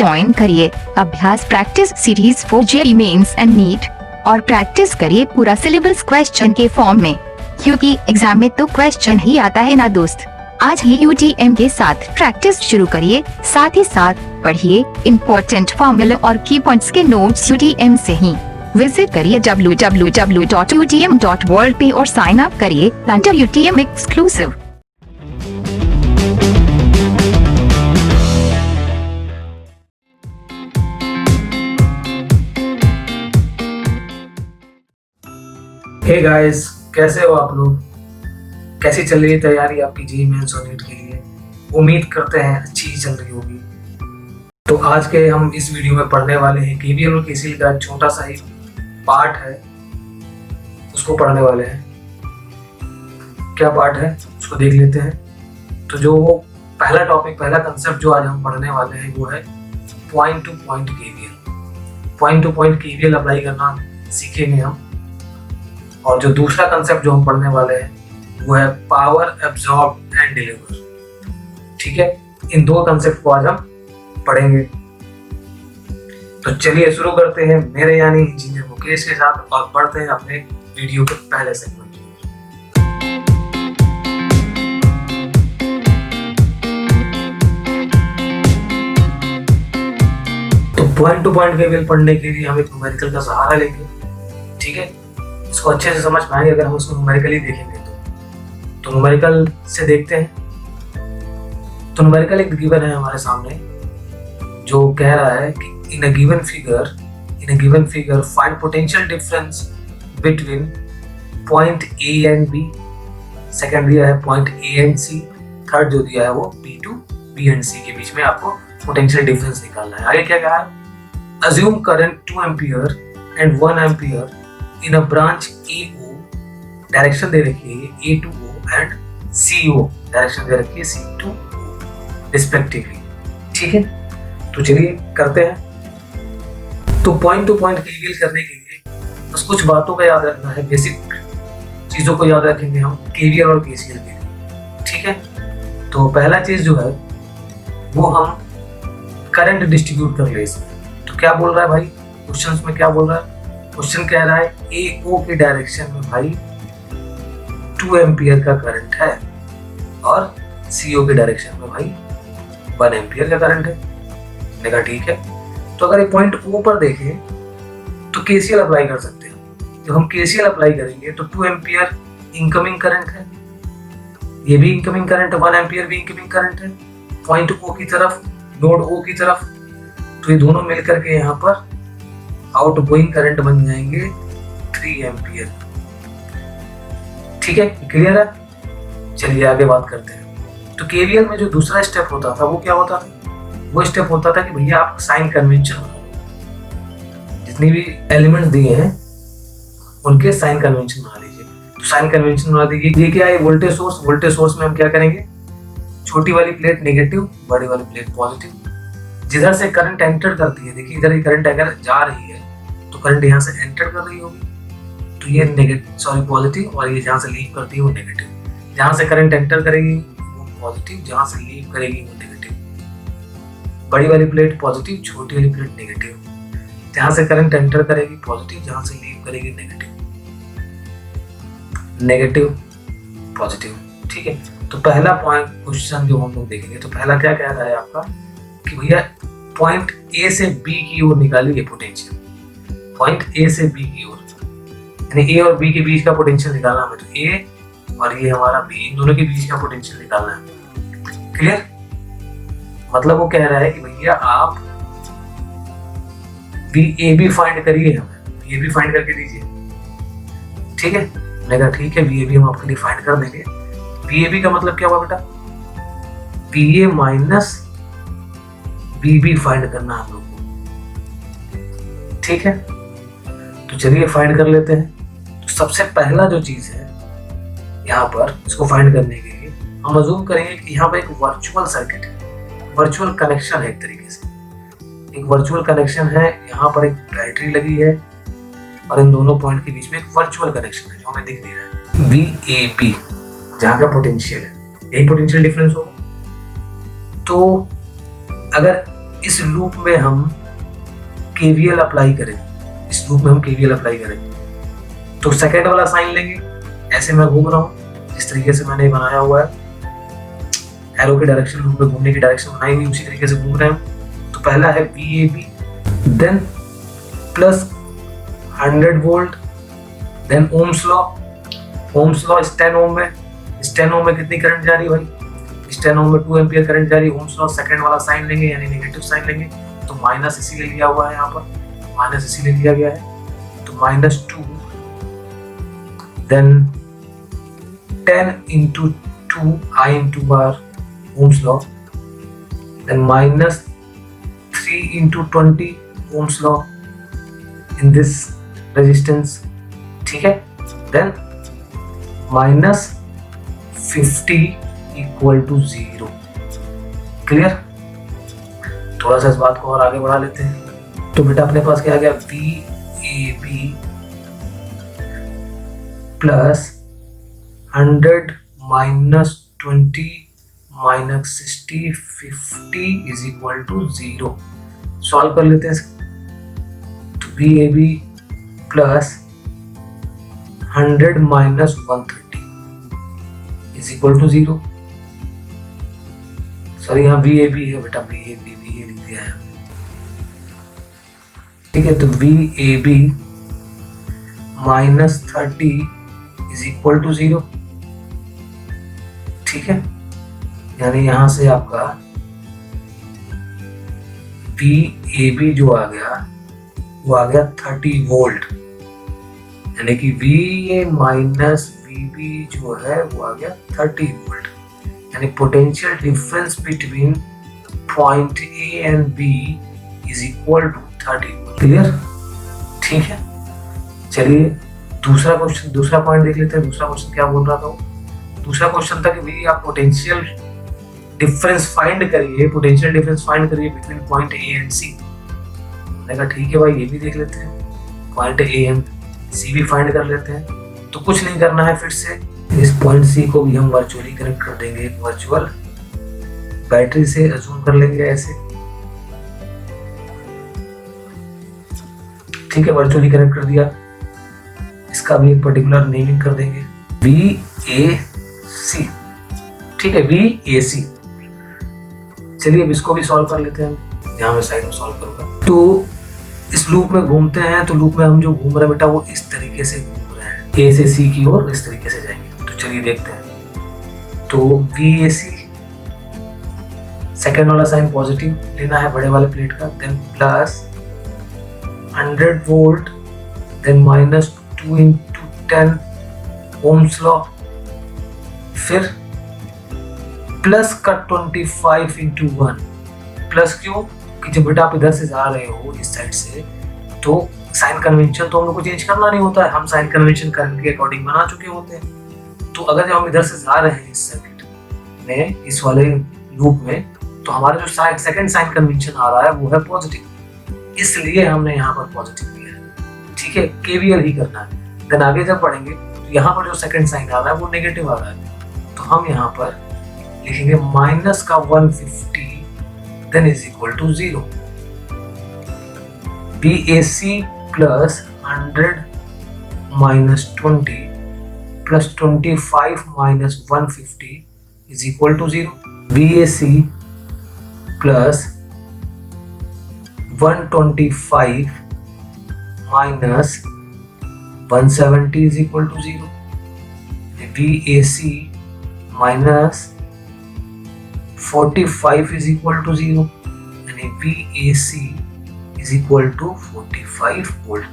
Join करिए Abhyas practice series for JEE mains and NEET और practice करिए पूरा सिलेबस क्वेश्चन के फॉर्म में, क्योंकि एग्जाम में तो क्वेश्चन ही आता है ना दोस्त। आज ही UTM के साथ प्रैक्टिस शुरू करिए, साथ ही साथ पढ़िए इम्पोर्टेंट फॉर्मूला और की पॉइंट्स के नोट्स UTM से ही। विजिट करिए www.utm.world पे और साइन अप करिए under UTM exclusive. Hey guys, कैसे हो आप लोग? कैसी चल रही है तैयारी आपकी जेईई मेंस और नीट के लिए? उम्मीद करते हैं अच्छी ही चल रही होगी। तो आज के हम इस वीडियो में पढ़ने वाले हैं केवीएल और केसीएल का छोटा सा ही पार्ट है, उसको पढ़ने वाले हैं। क्या पार्ट है उसको देख लेते हैं। तो जो पहला टॉपिक, पहला कंसेप्ट जो आज हम पढ़ने वाले हैं वो है point two point KVL. Point two point KVL apply करना सीखेंगे हम। और जो दूसरा कंसेप्ट जो हम पढ़ने वाले हैं वो है पावर एब्जॉर्ब एंड डिलीवर। ठीक है, इन दो कंसेप्ट को आज हम पढ़ेंगे। तो चलिए शुरू करते हैं मेरे यानी इंजीनियर मुकेश के साथ और पढ़ते हैं अपने वीडियो के पहले सेगमेंट की। तो पॉइंट टू पॉइंट केवीएल पढ़ने के लिए हम एक न्यूमेरिकल का सहारा लेंगे। ठीक है, इसको अच्छे से समझ पाएंगे अगर हम उसको न्यूमेरिकली देखेंगे तो न्यूमेरिकल से देखते हैं। तो न्यूमेरिकल एक गिवन है हमारे सामने जो कह रहा है कि in a given figure find potential difference between point A and B. Second दिया है point A and C. Third जो दिया है वो B to B and C के बीच में आपको पोटेंशियल डिफरेंस निकालना है। आगे क्या कहा है? Assume current 2 ampere and 1 ampere in a branch AO, direction दे रखी है A to O and CO, direction दे रखी है C to O रिस्पेक्टिवली। ठीक है, तो चलिए करते हैं। तो पॉइंट टू पॉइंट केवीएल करने के लिए बस कुछ बातों का याद रखना है, बेसिक चीजों को याद रखेंगे हम केवीएल और केसीएल के लिए। ठीक है, तो पहला चीज जो है वो हम करंट डिस्ट्रीब्यूट कर ले इसमें। तो क्या बोल रहा है भाई क्वेश्चन में? क्या बोल रहा है क्वेश्चन? कह रहा है AO की डायरेक्शन में भाई 2 एम्पियर का करंट है और CO की डायरेक्शन में भाई 1 एम्पियर का करंट है। देखा, ठीक है। तो अगर ये पॉइंट O पर देखें तो KCL अप्लाई कर सकते हैं। जब हम KCL अप्लाई करेंगे तो 2 एम्पियर इनकमिंग करंट है, ये भी इनकमिंग करंट है, 1 एम्पियर भी इनकमिंग करंट है पॉइंट O की तरफ, नोड O की तरफ। तो ये दोनों मिलकर के यहाँ पर आउटगोइंग करंट बन जाएंगे 3 एम्पियर। ठीक है, क्लियर है? चलिए आगे बात करते हैं। तो केवीएल में जो दूसरा स्टेप होता था वो क्या होता था? वो स्टेप होता था कि भैया आप साइन कन्वेंशन बना लो, जितनी भी एलिमेंट्स दिए हैं उनके साइन कन्वेंशन बना लीजिए। तो साइन कन्वेंशन बना दीजिए। ये क्या है? वोल्टेज सोर्स में हम क्या करेंगे? छोटी वाली प्लेट नेगेटिव, बड़ी वाली प्लेट पॉजिटिव। जिधर से करंट एंटर करती है, देखिए इधर करंट अगर जा रही है तो करंट यहाँ से एंटर कर रही होगी तो ये पॉजिटिव, और ये जहाँ से लीव करती है वो नेगेटिव। जहाँ से करंट एंटर करेगी वो पॉजिटिव, जहाँ से लीव करेगी वो नेगेटिव। बड़ी वाली प्लेट पॉजिटिव, छोटी वाली प्लेट नेगेटिव। जहाँ से करंट एंटर करेगी पॉजिटिव, जहाँ से लीव करेगी नेगेटिव पॉजिटिव। ठीक है, तो पहला पॉइंट क्वेश्चन जो हम लोग देखेंगे तो पहला क्या कह रहा है आपका कि भैया पॉइंट A से B की ओर निकालिए पोटेंशियल। पॉइंट A से B की ओर, यानी A और B के बीच का पोटेंशियल निकालना हमें। तो A और ये हमारा B, इन दोनों के बीच का पोटेंशियल निकालना है। क्लियर? मतलब वो कह रहा है कि भैया आप VAB फाइंड करिए, हमें VAB फाइंड करके दीजिए। ठीक है, मैंने कहा ठीक है, VAB हम आपके लिए फाइंड कर देंगे। VAB का मतलब क्या हुआ बेटा? VA माइनस BB फाइंड करना हम लोग को। ठीक है, तो चलिए फाइंड कर लेते हैं। तो सबसे पहला जो चीज है यहाँ पर, इसको फाइंड करने के लिए हम अज्यूम करेंगे कि यहाँ पर एक वर्चुअल सर्किट है, वर्चुअल कनेक्शन है। एक तरीके से एक वर्चुअल कनेक्शन है। यहाँ पर एक बैटरी लगी है और इन दोनों पॉइंट के बीच में एक वर्चुअल कनेक्शन है जो हमें दिख नहीं रहा है। VAB जहाँ का पोटेंशियल है, यही पोटेंशियल डिफरेंस होगा। तो अगर इस लूप में हम केवीएल अप्लाई करें, इस लूप में हम केवीएल अप्लाई करें तो सेकेंड वाला साइन लेंगे, ऐसे मैं घूम रहा हूँ जिस तरीके से मैंने बनाया हुआ है, एरो की डायरेक्शन लूप में घूमने की डायरेक्शन बनाई हुई उसी तरीके से घूम रहे हैं। तो पहला है VAB, then plus 100 volt, then ohm's law, ohm's law 10 ohm में, 10 ओम में कितनी करंट जा रही है भाई, 10 ओम में 2 एम्पियर करंट जा रही है। ओम्स लॉ सेकंड वाला साइन लेंगे यानी नेगेटिव साइन लेंगे, तो माइनस इसीलिए लिया हुआ है यहाँ पर, माइनस इसीलिए लिया गया है, तो -2, then 10 into 2 I into R Ohm's law, then -3 into 20 Ohm's law in this resistance, ठीक है, then -50 equal to 0। क्लियर? थोड़ा सा इस बात को और आगे बढ़ा लेते हैं। तो बेटा अपने पास क्या आ गया, VAB plus 100 -20 -60 50 is equal to 0। Solve कर लेते हैं। तो VAB plus 100 -130 is equal to 0। Sorry यहाँ VAB है बेटा, VAB लिख दिया है, ठीक है। तो VAB -30 इज इक्वल टू 0, ठीक है। यानी यहां से आपका VAB जो आ गया वो आ गया 30 वोल्ट, यानी कि VA माइनस VB जो है वो आ गया 30 वोल्ट, यानी potential difference between point A and B is equal to 30। Clear? ठीक है। चलिए दूसरा क्वेश्चन, दूसरा पॉइंट देख लेते हैं। दूसरा क्वेश्चन क्या बोल रहा था? दूसरा क्वेश्चन था कि भाई आप पोटेंशियल डिफरेंस फाइंड करिए, पोटेंशियल डिफरेंस फाइंड करिए between point A and C। मैंने कहा ठीक है भाई, ये भी देख लेते हैं, पॉइंट A एंड C भी फाइंड कर लेते हैं। तो कुछ नहीं करना है, फिर से इस पॉइंट C को भी हम वर्चुअली कनेक्ट कर देंगे, एक वर्चुअल बैटरी से अज्यूम कर लेंगे ऐसे, ठीक है। वर्चुअली कनेक्ट कर दिया, इसका भी एक पर्टिकुलर नेमिंग कर देंगे VAC, ठीक है, VAC। चलिए अब इसको भी सॉल्व कर लेते हैं, यहाँ मैं साइड में सॉल्व करूंगा। तो इस लूप में घूमते हैं, तो लूप में हम जो घूम रहे हैं बेटा वो इस तरीके से घूम रहे हैं, A से C की ओर इस तरीके से जाएंगे। तो चलिए देखते हैं। तो VAC सेकेंड वाला साइन पॉजिटिव लेना है बड़े वाले प्लेट का, then plus 100 volt, then -2 into 10 ohm's law, फिर प्लस का 25 into 1। प्लस क्यों? कि जब बेटा आप इधर से जा रहे हो इस साइड से, तो साइन कन्वेंशन तो हम लोग को चेंज करना नहीं होता है, हम साइन कन्वेंशन करंट के अकॉर्डिंग बना चुके होते हैं। तो अगर जब हम इधर से जा रहे हैं इस सर्किट में, इस वाले लूप में, तो हमारा जो सेकंड साइन कन्वेंशन आ रहा है वो है पॉजिटिव, इसलिए हमने यहाँ पर पॉजिटिव लिया है, ठीक है। केवीएल ही करना है। देन आगे जब पढ़ेंगे तो यहाँ पर जो सेकंड साइन आ रहा है वो नेगेटिव आ रहा है, तो हम यहाँ पर लिखेंगे माइनस का 150 then is equal to 0। VAC plus 100 -20 plus 25 -150 is equal to 0। VAC plus 125 minus 170 is equal to 0। VAC minus 45 is equal to 0, यानी VAC is equal to 45 volt.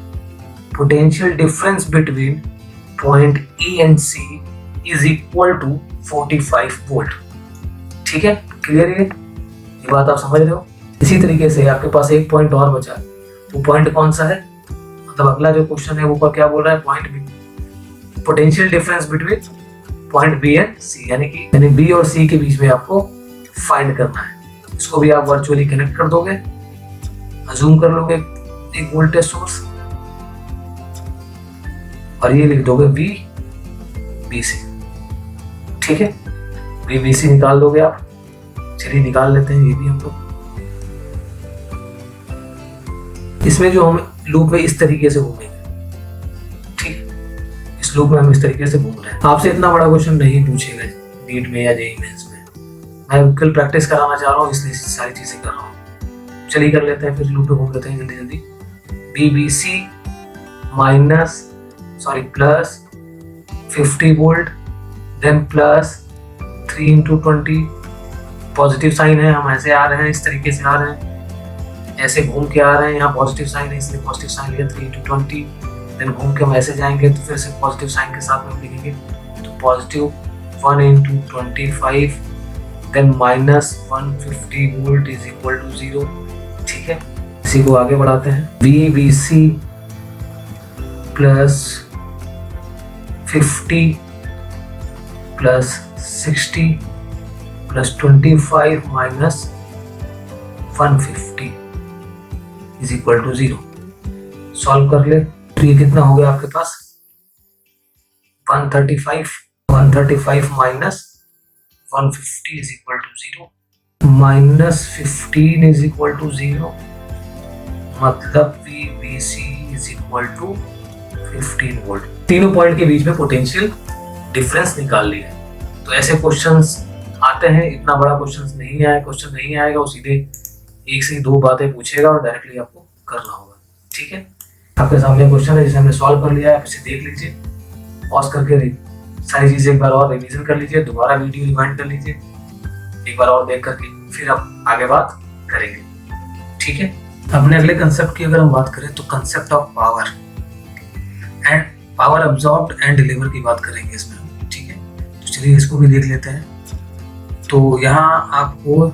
Potential difference between point A and C is equal to 45 volt, ठीक है। Clear है? ये बात आप समझ रहे हो? इसी तरीके से आपके पास एक पॉइंट और बचा, वो पॉइंट कौन सा है? मतलब अगला जो क्वेश्चन है वो पर क्या बोल रहा है? Point B, potential difference between point B and C, यानी B और C के बीच में आपको फाइंड करना है। इसको भी आप वर्चुअली कनेक्ट कर दोगे, अज्यूम कर लोगे एक वोल्टेज सोर्स, और ये लिख दोगे VBC, ठीक है। VBC निकाल दोगे आप। चलिए निकाल लेते हैं ये भी हम लोग। इसमें जो हम लूप में इस तरीके से घूमेंगे, ठीक है, इस लूप में हम इस तरीके से घूम रहे हैं। आपसे इतना बड़ा क्वेश्चन नहीं पूछेगा नीट में या जेईई मेंस में, मैं कल प्रैक्टिस कराना चाह रहा हूँ इसलिए सारी चीजें कर रहा हूँ। चलिए कर लेते हैं, फिर लूप पे घूम लेते हैं जल्दी जल्दी। BBC plus 50 volt, then plus 3 into 20, positive sign है, हम ऐसे आ रहे हैं, इस तरीके से आ रहे हैं, ऐसे घूम के आ रहे हैं, यहाँ पॉजिटिव साइन है इसलिए पॉजिटिव साइन लिया 3 into 20, देन घूम के हम ऐसे जाएंगे तो फिर से पॉजिटिव साइन के साथ में लिखेंगे, तो positive 1 into 25, then minus 150 volt is equal to 0, ठीक है। इसी को आगे बढ़ाते हैं। BBC plus 50 plus 60 plus 25 minus 150 is equal to 0। Solve कर ले तो ये कितना हो गया आपके पास 135 minus 150 is equal to 0, minus 15 is equal to 0, मतलब VBC is equal to 15 volt. तीनों पॉइंट के बीच में पोटेंशियल डिफरेंस निकाल लिया। तो ऐसे क्वेश्चंस आते हैं, इतना बड़ा क्वेश्चन नहीं आएगा, वो सीधे एक से दो बातें पूछेगा और डायरेक्टली आपको करना होगा, ठीक है। आपके सामने क्वेश्चन है जिसे हमने सॉल्व कर लिया है, आप इसे देख लीजिए, पॉज करके सारी चीजें एक बार और रिवीजन कर लीजिए, दोबारा वीडियो रिवाइंड कर लीजिए एक बार और देख करके, फिर आप आगे बात करेंगे, ठीक है। अपने अगले कंसेप्ट की अगर हम बात करें तो concept of power and power absorbed and deliver की बात करेंगे इसमें हम, ठीक है। तो चलिए इसको भी देख लेते हैं। तो यहाँ आपको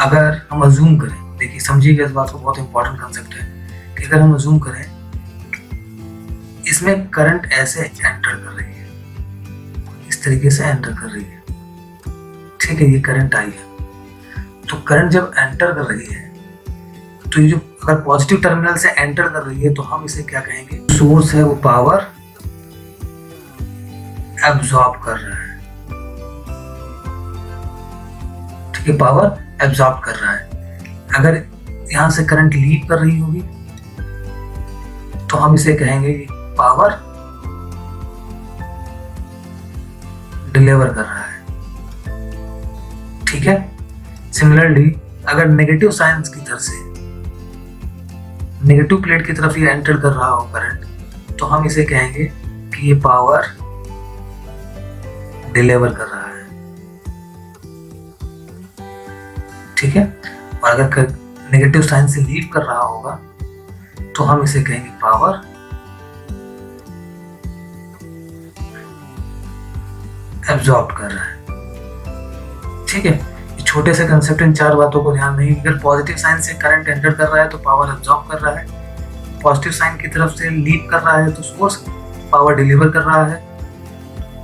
अगर हम अज्यूम करें, देखिए समझिएगा इस बात को, बहुत इंपॉर्टेंट कंसेप्ट है कि अगर हम अज्यूम करें इसमें करंट ऐसे एंटर कर रही है, इस तरीके से एंटर कर रही है, ठीक है, ये करंट आई है। तो करंट जब एंटर कर रही है तो ये जो अगर पॉजिटिव टर्मिनल से एंटर कर रही है तो हम इसे क्या कहेंगे, सोर्स है वो पावर एब्जॉर्ब कर रहा है, ठीक है, पावर एब्जॉर्ब कर रहा है। अगर यहां से करंट लीव कर रही होगी तो हम इसे कहेंगे पावर डिलीवर कर रहा है, ठीक है। सिमिलरली अगर नेगेटिव साइंस की तरफ से नेगेटिव प्लेट की तरफ ये एंटर कर रहा हो करंट, तो हम इसे कहेंगे कि ये पावर डिलीवर कर रहा है, ठीक है। और अगर नेगेटिव साइन से लीव कर रहा होगा तो हम इसे कहेंगे पावर एब्जॉर्ब कर रहा है, ठीक है। छोटे से कंसेप्ट, इन चार बातों को ध्यान नहीं, अगर पॉजिटिव साइन से करंट एंटर कर रहा है तो पावर एब्जॉर्ब कर रहा है, पॉजिटिव साइन की तरफ से लीव कर रहा है तो सोर्स पावर डिलीवर कर रहा है,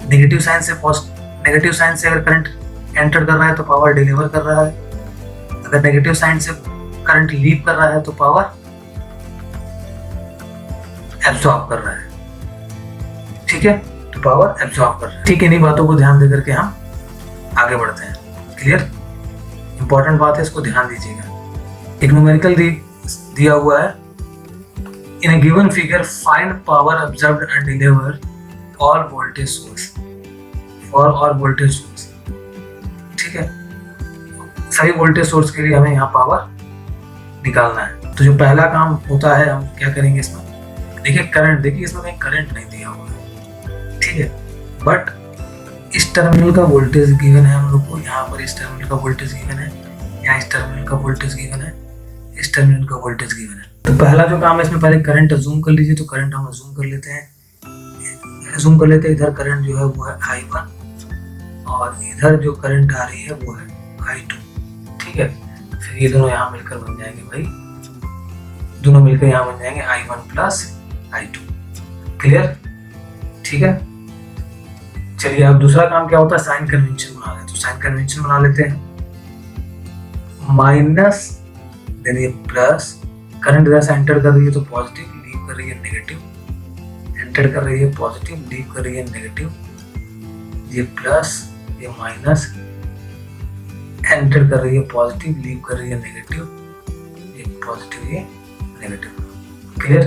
नेगेटिव साइन से अगर करंट एंटर कर रहा है तो पावर डिलीवर कर रहा है, अगर नेगेटिव साइन से करंट लीव कर रहा है तो पावर एब्जॉर्ब कर रहा है, ठीक है। तो पावर एब्जॉर्ब कर रहा है, ठीक है। इन्हीं बातों को ध्यान देकर के हम आगे बढ़ते हैं। क्लियर, इंपॉर्टेंट बात है, इसको ध्यान दीजिएगा। एक न्यूमेरिकल दिया हुआ है, in a given figure find power observed and delivered all voltage source for all voltage source, ठीक है। सभी वोल्टेज सोर्स के लिए हमें यहाँ पावर निकालना है। तो जो पहला काम होता है, हम क्या करेंगे इसमें, देखिए करंट, देखिए इसमें कहीं करंट नहीं दिया हुआ है, ठीक है, बट इस टर्मिनल का वोल्टेज गिवन है हम लोग को, यहाँ पर इस टर्मिनल का वोल्टेज गिवन है, यहाँ इस टर्मिनल का वोल्टेज गिवन है, इस टर्मिनल का वोल्टेज गिवन है। तो पहला जो काम है इसमें, पहले करंट अज्यूम कर लीजिए। तो करंट हम अज्यूम कर लेते हैं, इधर करंट जो है वो है I1 और इधर जो करंट आ रही है वो है I2, ठीक है। फिर ये दोनों यहाँ मिलकर बन जाएंगे भाई, दोनों मिलकर यहाँ बन जाएंगे I1 प्लस I2, क्लियर, ठीक है। चलिए अब दूसरा काम क्या होता है, साइन कन्वेंशन बना लेते। तो साइन कन्वेंशन बना लेते हैं, माइनस देन ये प्लस, करंट इधर से एंटर कर रही है तो पॉजिटिव, लीव कर रही है नेगेटिव, एंटर कर रही है पॉजिटिव, लीव कर रही है नेगेटिव, ये प्लस, ये माइनस, एंटर कर रही है पॉजिटिव, लीव कर रही है नेगेटिव, ये पॉजिटिव, ये नेगेटिव। क्लियर?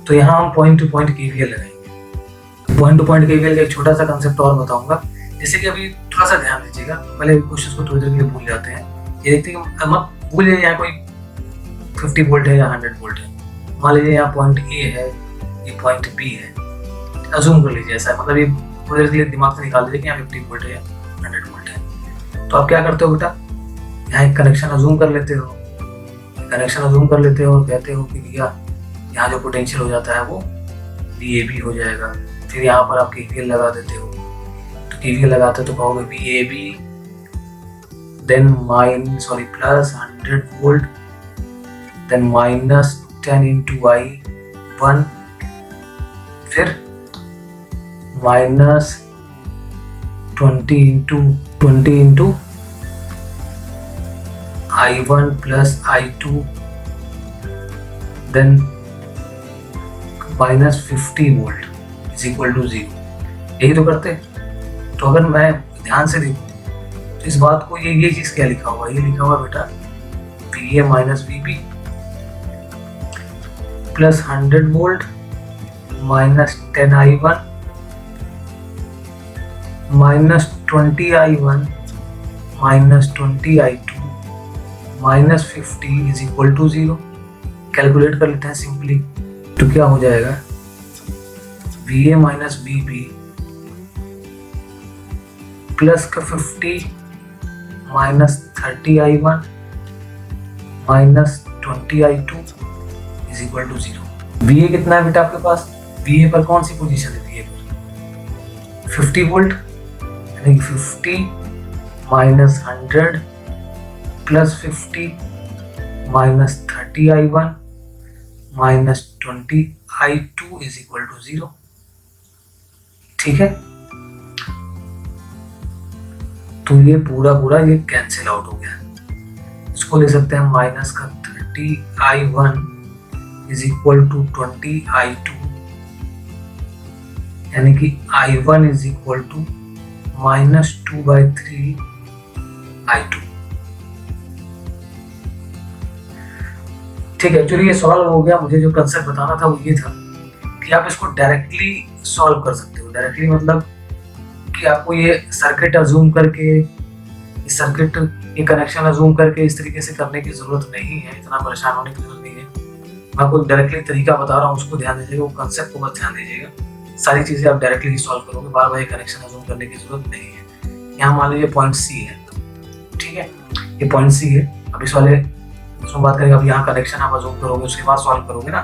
तो यहाँ हम पॉइंट टू पॉइंट केवीएल लगाएंगे। पॉइंट टू पॉइंट केवीएल का एक छोटा सा कंसेप्ट और बताऊंगा, जैसे कि अभी थोड़ा सा ध्यान दीजिएगा, पहले क्वेश्चन को थोड़ी देर के लिए भूल जाते हैं। ये देखते हैं, मत भूल जाइए यहाँ कोई 50 वोल्ट है या 100 वोल्ट है। मान लीजिए यहाँ पॉइंट ए है, ये पॉइंट बी है, अजूम कर लीजिए ऐसा है, मतलब ये थोड़ी देर के लिए दिमाग से निकाल दीजिए कि यहाँ 50 वोल्ट है या 100 वोल्ट है। तो आप क्या करते हो बेटा, यहाँ एक कनेक्शन अजूम कर लेते हो, कनेक्शन अजूम कर लेते हो और कहते हो कि भैया यहाँ जो पोटेंशियल हो जाता है वो VAB हो जाएगा। फिर यहाँ पर आप KVL लगा देते हो, तो KVL लगाते हो तो कहोगे VAB then plus 100 volt then minus 10 into I1, फिर minus 20 into I1 plus I2 then minus 50 volt is equal to 0। यही तो करते। तो अगर मैं ध्यान से देखूं तो इस बात को ये चीज क्या लिखा हुआ है, ये लिखा हुआ बेटा VA minus VB plus 100 volt minus 10 I1 minus 20 I1 minus 20 I2 minus 50 is equal to 0। Calculate कर लेते हैं सिंपली, तो क्या हो जाएगा VA माइनस VB प्लस का 50 minus 30 I1 minus 20 I2 is equal to 0। VA कितना है बेटा आपके पास, VA पर कौन सी पोजीशन है, VA पर 50 वोल्ट, यानी 50 minus 100 plus 50 minus 30 I1 minus 20 I2 is equal to 0। ठीक है, तो ये पूरा ये कैंसिल आउट हो गया। इसको ले सकते हैं माइनस का 30 I1 is equal to 20 I2, यानी कि I1 is equal to minus 2/3 I2। ठीक है, एक्चुअली ये सॉल्व हो गया। मुझे जो कंसेप्ट बताना था वो ये था कि आप इसको डायरेक्टली सॉल्व कर सकते हो। डायरेक्टली मतलब कि आपको ये सर्किट अजूम करके, इस सर्किट ये कनेक्शन अजूम करके इस तरीके से करने की जरूरत नहीं है, इतना परेशान होने की जरूरत नहीं है। मैं आपको डायरेक्टली तरीका बता रहा हूँ, उसको ध्यान दीजिएगा, वो कंसेप्ट को बस ध्यान दीजिएगा। सारी चीजें आप डायरेक्टली ही सॉल्व करोगे, बार बार ये कनेक्शन अजूम करने की जरूरत नहीं है। यहाँ मान लीजिए पॉइंट C है, ठीक है, ये पॉइंट C है। अब इस वाले उसमें बात करेंगे, अब यहाँ कनेक्शन आप अजूम करोगे, उसके बाद सॉल्व करोगे ना,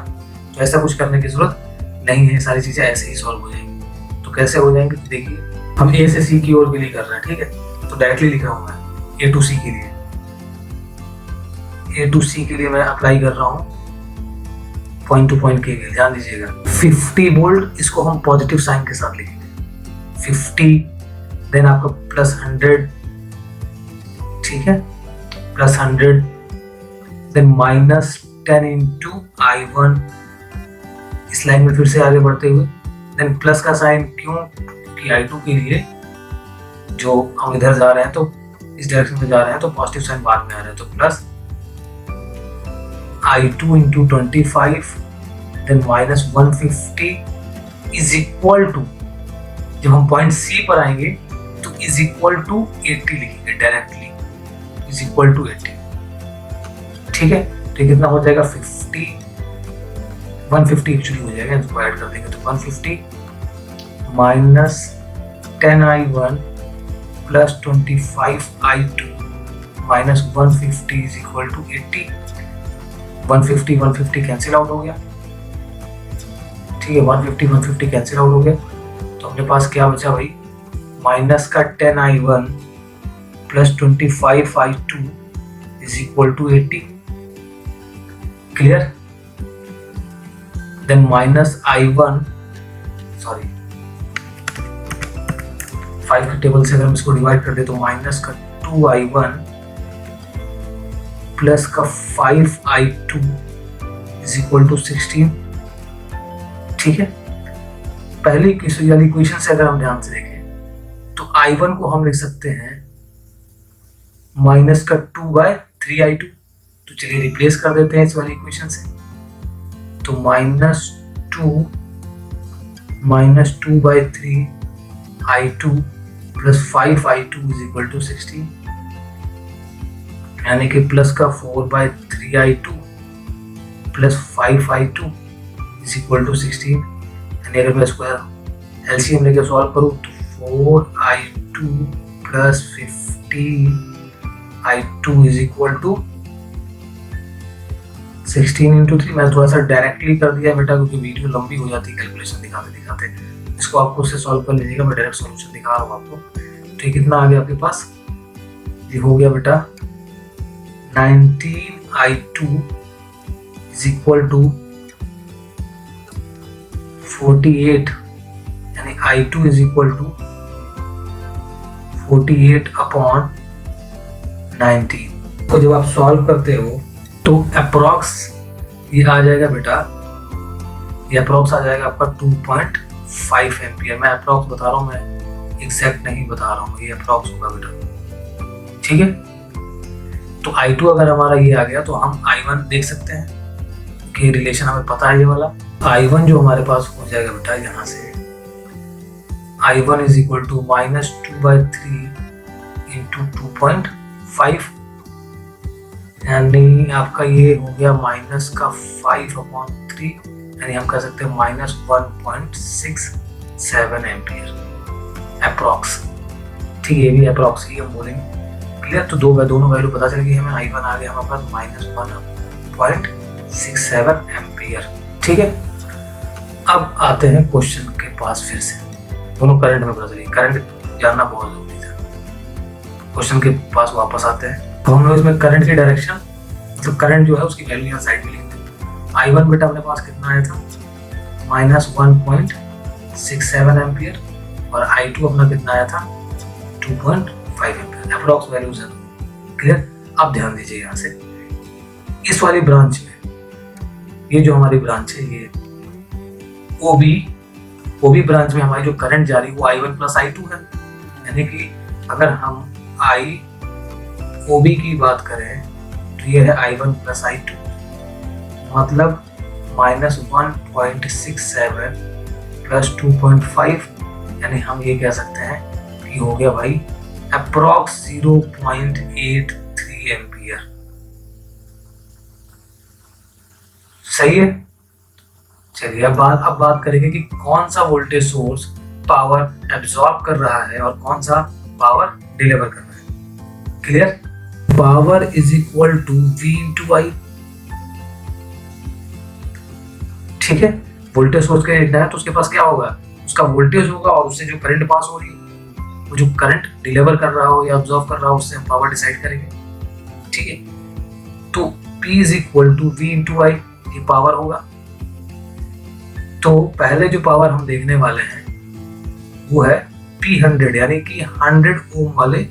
तो ऐसा कुछ करने की जरूरत नहीं है, सारी चीजें ऐसे ही सॉल्व हो जाएंगी। तो कैसे हो जाएंगे, तो देखिए हम A से C की ओर के लिए कर रहे हैं, ठीक है, तो डायरेक्टली लिख रहा हूँ मैं A to C के लिए, A to C के लिए मैं अप्लाई कर रहा हूँ पॉइंट टू पॉइंट के लिए। ध्यान दीजिएगा 50 वोल्ट, इसको हम पॉजिटिव साइन के साथ लिखेंगे 50, देन आपका प्लस 100, ठीक है, plus 100, then minus 10 into I1, इस लाइन में फिर से आगे बढ़ते हुए, देन प्लस का साइन क्यों, क्योंकि I2 के लिए जो हम इधर जा रहे हैं तो इस डायरेक्शन में जा रहे हैं तो पॉजिटिव साइन बाद में आ रहा है, तो plus I2 into 25, then minus 150 is equal to, जब हम पॉइंट C पर आएंगे तो इज इक्वल टू 80 लिखेंगे डायरेक्टली, इज इक्वल टू 80, ठीक है। तो कितना हो जाएगा 150 एक्चुअली हो जाएगा, इसको ऐड कर देंगे तो 150 minus 10 I1 plus 25 I2 minus 150 is equal to 80। 150 cancel out हो गया, ठीक है, 150 कैंसिल आउट हो गया। तो अपने पास क्या बचा भाई, माइनस का 10 I1 plus 25 I2 is equal to 80। Clear, then minus I1, sorry 5 के टेबल से अगर हम इसको डिवाइड कर दे तो माइनस का 2 I1 प्लस का 5 I2 इज इक्वल टू 16, ठीक है। पहली इक्वेशन से अगर हम ध्यान से देखें तो I1 को हम लिख सकते हैं माइनस का 2/3 I2, तो चलिए रिप्लेस कर देते हैं इस वाली इक्वेशन से। तो -2/3 I2 plus 5I2 is equal to 16, यानी कि प्लस का 4/3I2 plus 5I2 is equal to 16, यानी अगर मैं स्क्वायर एलसीएम लेके सॉल्व करूँ तो 4I2 plus 50I2 is equal to 16 into 3। मैंने थोड़ा सा डायरेक्टली कर दिया बेटा, क्योंकि वीडियो लंबी हो जाती है कैलकुलेशन दिखाते दिखाते। इसको आपको उससे सॉल्व कर लीजिएगा, मैं डायरेक्ट सॉल्यूशन दिखा रहा हूँ आपको। तो ये कितना आ गया आपके पास, ये हो गया बेटा 19I2 इज इक्वल टू 48, यानी I2 इज इक्वल टू 48/19। तो जब आप सॉल्व करते हो तो अप्रॉक्स ये आ जाएगा बेटा, ये अप्रॉक्स आ जाएगा आपका 2.5 एम्पियर। मैं अप्रॉक्स बता रहा हूँ, मैं एग्जैक्ट नहीं बता रहा हूँ, ये अप्रॉक्स होगा बेटा, ठीक है। तो I2 अगर हमारा ये आ गया तो हम I1 देख सकते हैं कि रिलेशन हमें पता है ये वाला। I1 जो हमारे पास हो जाएगा बेटा यहाँ से, I1 is equal to -2/3 into 2.5, यानी आपका ये हो गया माइनस का 5/3, यानी हम कह सकते हैं -1.67 एम्पियर अप्रॉक्स। ठीक है, ये भी अप्रॉक्स ही हम बोलेंगे, क्लियर। तो दोनों वैल्यू पता चल गई हमें। I1 आ गया हमारे पास -1.67 एम्पियर, ठीक है। अब आते हैं क्वेश्चन के पास फिर से, दोनों करंट में पता चलिए, करंट जानना बहुत जरूरी था। क्वेश्चन के पास वापस आते हैं। तो हम लोग इसमें करंट की डायरेक्शन, मतलब करंट जो है उसकी वैल्यू यहाँ साइड में लिख देते हैं। I1 बेटा अपने पास कितना आया था, -1.67 एम्पियर, और I2 अपना कितना आया था 2.5 एम्पियर। अप्रॉक्स वैल्यूज है, क्लियर। अब ध्यान दीजिए यहाँ से, इस वाली ब्रांच में, ये जो हमारी ब्रांच है, ये OB ब्रांच में हमारी जो करंट जा रही है वो I1 प्लस I2 है, यानी कि अगर हम OB की बात करें तो ये है I1 प्लस I2, मतलब -1.67 प्लस 2.5, यानी हम ये कह सकते हैं कि हो गया भाई अप्रॉक्स 0.83 एम्पियर। सही है। चलिए अब बात करेंगे कि कौन सा वोल्टेज सोर्स पावर एब्जॉर्ब कर रहा है और कौन सा पावर डिलीवर कर रहा है। Clear. Power is equal to V into I, ठीक है। वोल्टेज सोर्स के लिखना है तो उसके पास क्या होगा, उसका वोल्टेज होगा और उससे जो करंट पास हो रही है, वो जो करंट डिलीवर कर रहा हो या ऑब्जर्व कर रहा हो, उससे हम पावर डिसाइड करेंगे, ठीक है। तो P is equal to V into I, ये पावर होगा। तो पहले जो पावर हम देखने वाले हैं वो है P100, यानी कि 100 ओम वाले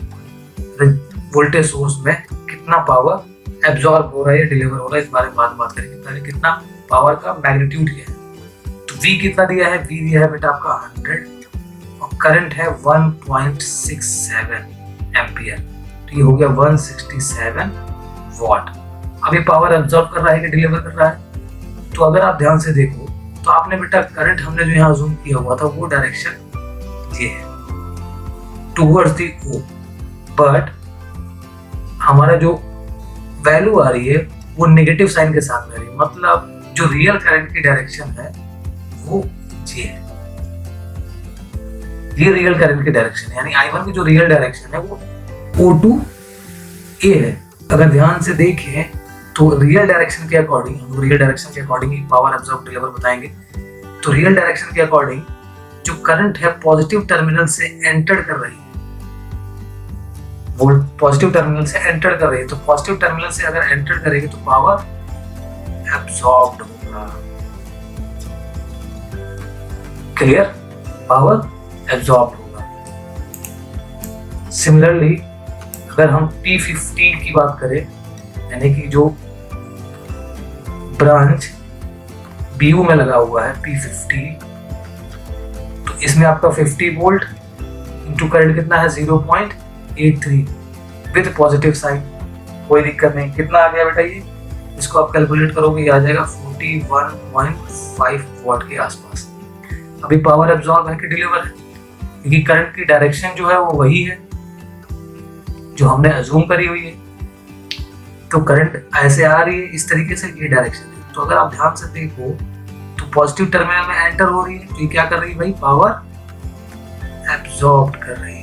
वोल्टेज सोर्स में कितना पावर एब्जॉर्ब हो रहा है, डिलीवर हो रहा है, इस बारे में बात करेंगे। पहले कितना पावर का मैग्नीट्यूड है, तो V कितना दिया है, V दिया है बेटा आपका 100 और करंट है 1.67 एम्पियर, तो ये हो गया 167 वॉट। अब ये पावर एब्जॉर्ब कर रहा है कि डिलीवर कर रहा है, तो अगर आप ध्यान से देखो तो आपने बेटा करंट हमने जो यहाँ जूम किया हुआ था वो डायरेक्शन ये है टुवर्ड्स दी O, बट हमारा जो वैल्यू आ रही है वो नेगेटिव साइन के साथ में आ रही है, मतलब जो रियल करंट की डायरेक्शन है वो ये है, ये रियल करंट की डायरेक्शन है, यानी I1 की जो रियल डायरेक्शन है वो O2A है। अगर ध्यान से देखें तो रियल डायरेक्शन के अकॉर्डिंग, हम रियल डायरेक्शन के अकॉर्डिंग ही पावर एब्जॉर्ब डिलीवर बताएंगे। तो रियल डायरेक्शन के अकॉर्डिंग जो करंट है पॉजिटिव टर्मिनल से एंटर कर रही है, वो पॉजिटिव टर्मिनल से एंटर कर रही है, तो पॉजिटिव टर्मिनल से अगर एंटर करेगी तो पावर एब्जॉर्ब्ड होगा। क्लियर, पावर एब्जॉर्ब्ड होगा। सिमिलरली अगर हम P15 की बात करें, यानी कि जो ब्रांच BU में लगा हुआ है P15, तो इसमें आपका 50 वोल्ट इंटू करंट कितना है 0.83 विद पॉजिटिव साइन, कोई दिक्कत नहीं। कितना आ गया बेटा, ये इसको आप कैलकुलेट करोगे, ये आ जाएगा 41.5 वॉट के आसपास। अभी पावर एब्जॉर्ब है कि डिलीवर है, क्योंकि करंट की डायरेक्शन जो है वो वही है जो हमने अज्यूम करी हुई है। तो करंट ऐसे आ रही है इस तरीके से, ये डायरेक्शन है। तो अगर आप ध्यान से देखो तो पॉजिटिव टर्मिनल में एंटर हो रही है, तो ये क्या कर रही है भाई, पावर एब्जॉर्ब कर रही है।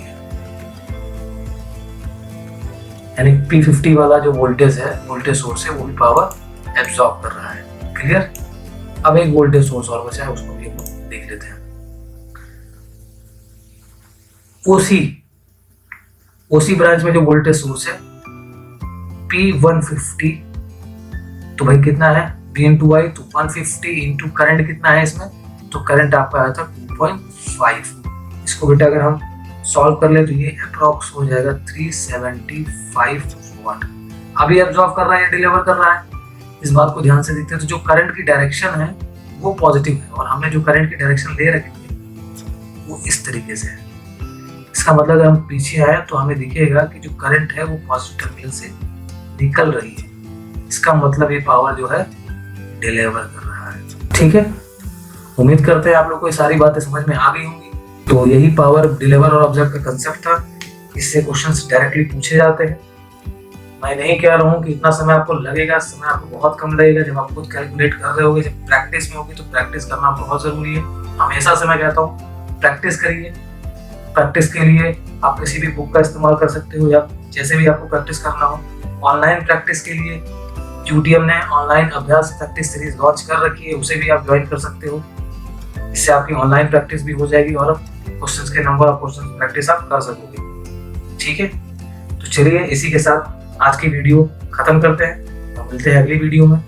यानी P50 वाला जो वोल्टेज है, वोल्टेज सोर्स है, वो भी पावर एब्जॉर्ब कर रहा है। क्लियर? अब एक वोल्टेज सोर्स और बचा है, उसको भी हम देख लेते हैं। ओसी ब्रांच में जो वोल्टेज सोर्स है P150, तो भाई कितना है V इंटू आई, तो 150 इंटू करंट कितना है इसमें, तो करंट आपका आया था 2.5। इसको बेटा अगर हम सॉल्व कर ले तो ये अप्रॉक्स हो जाएगा 375 वॉट। अभी एब्जॉर्ब कर रहा है, डिलीवर कर रहा है, इस बात को ध्यान से देखते हैं। तो जो करंट की डायरेक्शन है वो पॉजिटिव है, और हमने जो करंट की डायरेक्शन ले रखी है वो इस तरीके से है। इसका मतलब अगर हम पीछे आए तो हमें दिखेगा कि जो करंट है वो पॉजिटिव टर्मिनल से निकल रही है। इसका मतलब ये पावर जो है डिलीवर कर रहा है। ठीक है, उम्मीद करते हैं आप लोग को ये सारी बातें समझ में आ गई होंगी। तो यही पावर डिलीवर और ऑब्जर्व का कंसेप्ट था। इससे क्वेश्चंस डायरेक्टली पूछे जाते हैं। मैं नहीं कह रहा हूँ कि इतना समय आपको लगेगा, समय आपको बहुत कम लगेगा। जब आप खुद कैलकुलेट कर रहे होगे, जब प्रैक्टिस में होगी, तो प्रैक्टिस करना बहुत जरूरी है। हमेशा से मैं कहता हूँ प्रैक्टिस करिए। प्रैक्टिस के लिए आप किसी भी बुक का इस्तेमाल कर सकते हो, या जैसे भी आपको प्रैक्टिस करना हो। ऑनलाइन प्रैक्टिस के लिए यूटीएम ने ऑनलाइन अभ्यास प्रैक्टिस सीरीज लॉन्च कर रखी है, उसे भी आप ज्वाइन कर सकते हो। इससे आपकी ऑनलाइन प्रैक्टिस भी हो जाएगी और क्वेश्चंस के नंबर ऑफ क्वेश्चंस प्रैक्टिस आप कर सकोगे। ठीक है, तो चलिए इसी के साथ आज की वीडियो खत्म करते हैं और मिलते हैं अगली वीडियो में।